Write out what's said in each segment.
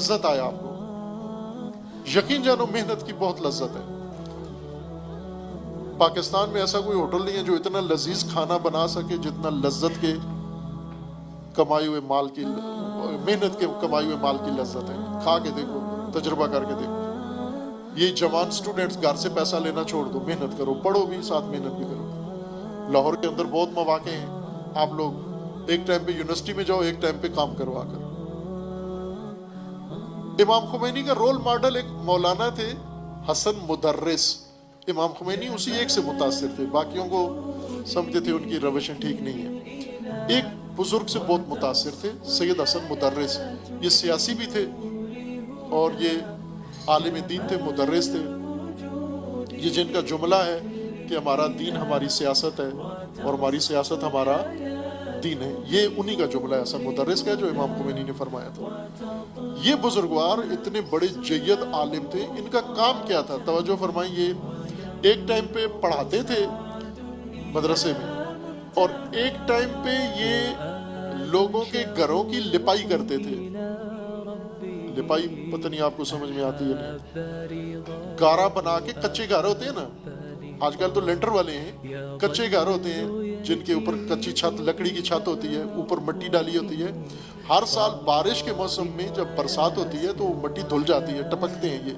لذت آیا آپ کو. یقین جانو محنت کی بہت لذت ہے. پاکستان میں ایسا کوئی ہوٹل نہیں ہے جو اتنا لذیذ کھانا بنا سکے جتنا لذت کے کمائی ہوئے مال کی محنت کے کمائی ہوئے مال کی لذت ہے. کھا کے دیکھو, تجربہ کر کے دیکھو. یہ جوان سٹوڈنٹس گھر سے پیسہ لینا چھوڑ دو, محنت کرو, پڑھو بھی ساتھ محنت بھی کرو. لاہور کے اندر بہت مواقع ہیں, آپ لوگ ایک ٹائم پہ یونیورسٹی میں جاؤ, ایک ٹائم پہ کام کروا کر. امام خمینی کا رول ماڈل ایک مولانا تھے حسن مدرس. امام خمینی اسی ایک سے متاثر تھے, باقیوں کو سمجھتے تھے ان کی روشیں ٹھیک نہیں ہیں. ایک بزرگ سے بہت متاثر تھے, سید حسن مدرس. یہ سیاسی بھی تھے اور یہ عالم دین تھے, مدرس تھے. یہ جن کا جملہ ہے کہ ہمارا دین ہماری سیاست ہے اور ہماری سیاست ہمارا دین ہے, یہ انہی کا جملہ ہے حسن مدرس کا جو امام خمینی نے فرمایا تھا. یہ بزرگوار اتنے بڑے جید عالم تھے. ان کا کام کیا تھا, توجہ فرمائیں. یہ ایک ٹائم پہ پڑھاتے تھے مدرسے میں اور ایک ٹائم پہ یہ لوگوں کے گھروں کی لپائی کرتے تھے. لپائی پتہ نہیں آپ کو سمجھ میں آتی ہے نہیں. گارا بنا کے, کچے گھر ہوتے ہیں نا, آج کل تو لینٹر والے ہیں, کچے گھر ہوتے ہیں جن کے اوپر کچی چھت, لکڑی کی چھت ہوتی ہے, اوپر مٹی ڈالی ہوتی ہے. ہر سال بارش کے موسم میں جب برسات ہوتی ہے تو مٹی دھل جاتی ہے, ٹپکتے ہیں یہ.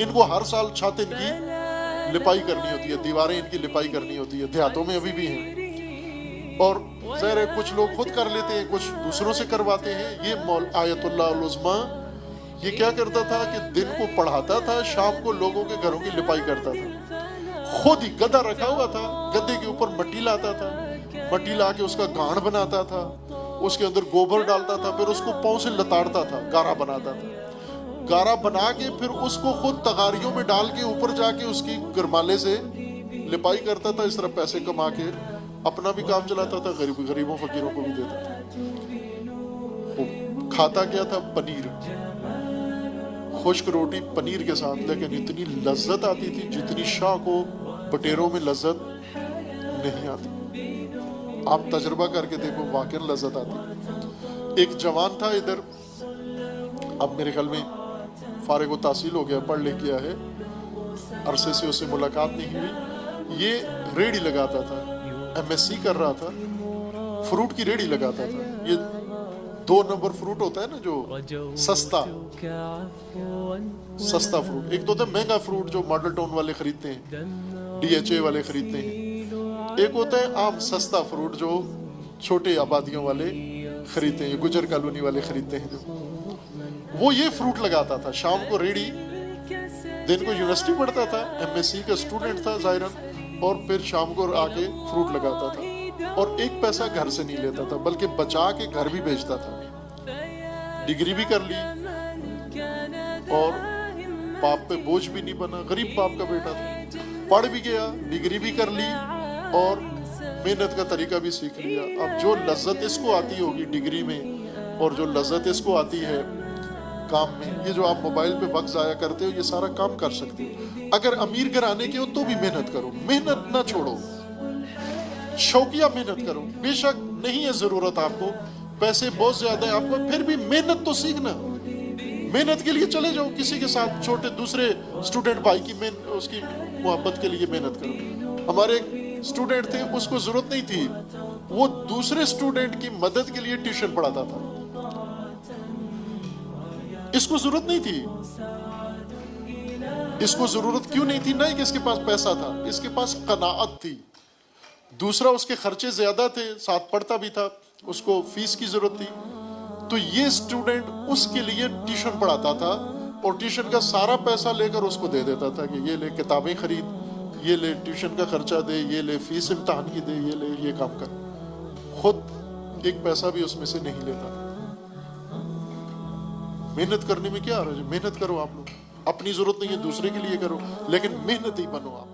ان کو ہر سال چھت ان کی لپائی کرنی ہوتی ہے, دیواریں ان کی لپائی کرنی ہوتی ہے. دیہاتوں میں ابھی بھی ہیں. اور ظاہر ہے کچھ لوگ خود کر لیتے ہیں, کچھ دوسروں سے کرواتے ہیں. یہ آیت اللہ العظمیٰ یہ کیا کرتا تھا کہ دن کو پڑھاتا تھا, شام کو لوگوں کے گھروں کی لپائی کرتا تھا. خود ہی گدھا رکھا ہوا تھا, گدھے کے اوپر مٹی لاتا تھا, مٹی لا کے اس کا گانڑ بناتا تھا, اس کے اندر گوبر ڈالتا تھا, پھر اس کو پاؤں سے لتاڑتا تھا, گارا بناتا تھا. گارا بنا کے پھر اس کو خود تغاریوں میں ڈال کے اوپر جا کے اس کی گرمالے سے لپائی کرتا تھا. اس طرح پیسے کما کے اپنا بھی کام چلاتا تھا, غریبوں فقیروں کو بھی دیتا تھا. کھاتا کیا تھا؟ پنیر, خشک روٹی پنیر کے ساتھ. لیکن اتنی لذت آتی تھی جتنی شاہ کو بٹیروں میں لذت نہیں آتی. آپ تجربہ کر کے دیکھو, واقعی لذت آتی. ایک جوان تھا ادھر, اب میرے خیال میں فارغ و تحصیل ہو گیا, پڑھ لکھ گیا ہے, عرصے سے اس سے ملاقات نہیں ہوئی. یہ ریڑھی لگاتا تھا, ایم ایس سی کر رہا تھا, فروٹ کی ریڑھی لگاتا تھا. یہ 2 نمبر فروٹ ہوتا ہے نا جو سستا فروٹ. ایک تو ہوتا ہے مہنگا فروٹ جو ماڈل ٹاؤن والے خریدتے ہیں, ڈی ایچ اے والے خریدتے ہیں. ایک ہوتا ہے عام سستا فروٹ جو چھوٹے آبادیوں والے خریدتے ہیں, گجر کالونی والے خریدتے ہیں. جو وہ یہ فروٹ لگاتا تھا. شام کو ریڑھی, دن کو یونیورسٹی پڑھتا تھا, ایم ایس سی کا اسٹوڈنٹ تھا ظاہراً, اور پھر شام کو آ کے فروٹ لگاتا تھا. اور ایک پیسہ گھر سے نہیں لیتا تھا بلکہ بچا کے گھر بھی بھیجتا تھا. ڈگری بھی کر لی اور باپ پہ بوجھ بھی نہیں بنا, غریب باپ کا بیٹا تھا. پڑھ بھی گیا, ڈگری بھی کر لی اور محنت کا طریقہ بھی سیکھ لیا. اب جو لذت اس کو آتی ہوگی ڈگری میں اور جو لذت اس کو آتی ہے کام میں, یہ جو آپ موبائل پہ وقت ضائع کرتے ہو, یہ سارا کام کر سکتے ہو. اگر امیر گھرانے کے ہو تو بھی محنت کرو, محنت نہ چھوڑو, شوقیہ محنت کرو. بے شک نہیں ہے ضرورت آپ کو, پیسے بہت زیادہ ہیں آپ کو, پھر بھی محنت تو سیکھنا. محنت کے لیے چلے جاؤ کسی کے ساتھ, چھوٹے دوسرے اسٹوڈنٹ بھائی کی اس کی محبت کے لیے محنت کرو. ہمارے ایک اسٹوڈنٹ تھے, اس کو ضرورت نہیں تھی, وہ دوسرے اسٹوڈنٹ کی مدد کے لیے ٹیوشن پڑھاتا تھا. اس کو ضرورت نہیں تھی. اس کو ضرورت کیوں نہیں تھی؟ نہیں کہ اس کے پاس پیسہ تھا, اس کے پاس قناعت تھی. دوسرا اس کے خرچے زیادہ تھے, ساتھ پڑھتا بھی تھا, اس کو فیس کی ضرورت تھی. تو یہ اسٹوڈنٹ اس کے لیے ٹیوشن پڑھاتا تھا اور ٹیوشن کا سارا پیسہ لے کر اس کو دے دیتا تھا کہ یہ لے کتابیں خرید, یہ لے ٹیوشن کا خرچہ دے, یہ لے فیس امتحان کی دے, یہ لے یہ کام کر. خود ایک پیسہ بھی اس میں سے نہیں لیتا تھا. محنت کرنے میں کیا حرج ہے؟ محنت کرو آپ لوگ, اپنی ضرورت نہیں ہے دوسرے کے لیے کرو, لیکن محنت ہی بنو آپ.